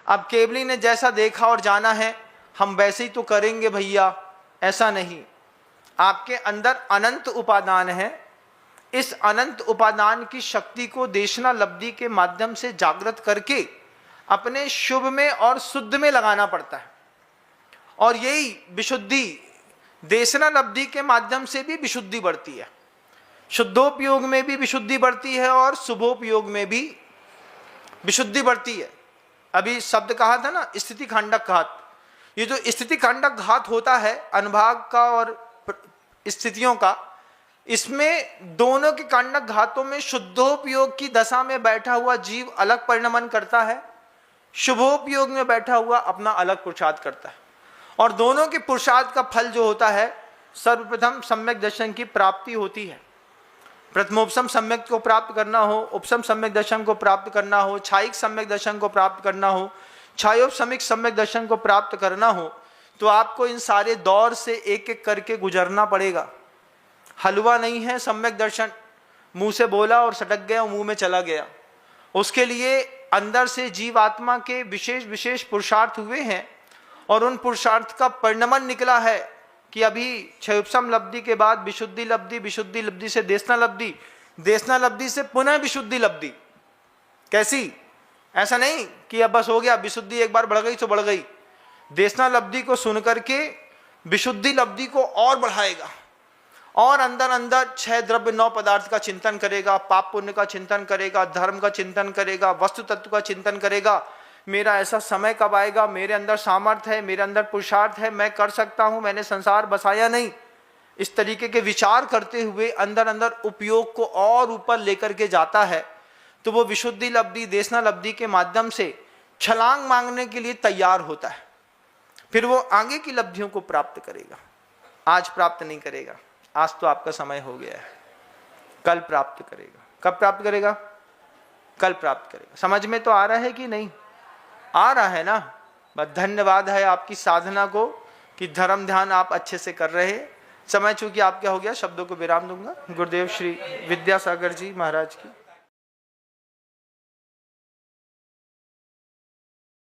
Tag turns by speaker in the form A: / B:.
A: अब केवली ने जैसा देखा और जाना है हम वैसे ही तो करेंगे भैया, ऐसा नहीं। आपके अंदर अनंत उपादान है। इस अनंत उपादान की शक्ति को देशना लब्धि के माध्यम से जागृत करके अपने शुभ में और शुद्ध में लगाना पड़ता है। और यही विशुद्धि देशना लब्धि के माध्यम से भी विशुद्धि बढ़ती है। शुद्धोपयोग में भी विशुद्धि बढ़ती है और शुभोपयोग में भी विशुद्धि बढ़ती है। अभी शब्द कहा था ना, स्थिति खंडक घात। ये जो स्थिति खंडक घात होता है अनुभाग का और स्थितियों का, इसमें दोनों के खंडक घातों में शुद्धोपयोग की दशा में बैठा हुआ जीव अलग परिणमन करता है, शुभोपयोग में बैठा हुआ अपना अलग पुरुषार्थ करता है। और दोनों के पुरुषार्थ का फल जो होता है, सर्वप्रथम सम्यक दर्शन की प्राप्ति होती है। प्रथमोपसम सम्यक को प्राप्त करना हो, उपसम सम्यक दर्शन को प्राप्त करना हो, छायिक सम्यक दर्शन को प्राप्त करना हो, छायोपसमिक सम्यक दर्शन को प्राप्त करना हो, तो आपको इन सारे दौर से एक एक करके गुजरना पड़ेगा। हलवा नहीं है सम्यक दर्शन, मुंह से बोला और सटक गया और मुंह में चला गया। उसके लिए अंदर से जीवात्मा के विशेष विशेष पुरुषार्थ हुए हैं और उन पुरुषार्थ का परिणमन निकला है कि अभी क्षयोपसम लब्धि के बाद विशुद्धि लब्धि, विशुद्धि लब्धि से देशना लब्धि, देशना लब्धि से पुनः विशुद्धि लब्धि। कैसी? ऐसा नहीं कि अब बस हो गया, विशुद्धि एक बार बढ़ गई तो बढ़ गई। देशना लब्धि को सुन करके विशुद्धि लब्धि को और बढ़ाएगा और अंदर अंदर 6 द्रव्य 9 पदार्थ का चिंतन करेगा, पाप पुण्य का चिंतन करेगा, धर्म का चिंतन करेगा, वस्तु तत्व का चिंतन करेगा। मेरा ऐसा समय कब आएगा, मेरे अंदर सामर्थ्य है, मेरे अंदर पुरुषार्थ है, मैं कर सकता हूं, मैंने संसार बसाया नहीं। इस तरीके के विचार करते हुए अंदर अंदर उपयोग को और ऊपर लेकर के जाता है, तो वो विशुद्धि लब्धि देशना लब्धि के माध्यम से छलांग मांगने के लिए तैयार होता है। फिर वो आगे की लब्धियों को प्राप्त करेगा। आज प्राप्त नहीं करेगा, आज तो आपका समय हो गया है, कल प्राप्त करेगा। कब प्राप्त करेगा? कल प्राप्त करेगा। समझ में तो आ रहा है कि नहीं? आ रहा है ना? बस धन्यवाद है आपकी साधना को कि धर्म ध्यान आप अच्छे से कर रहे हैं। समय चूंकि आपका हो गया, शब्दों को विराम दूंगा। गुरुदेव श्री विद्यासागर जी महाराज की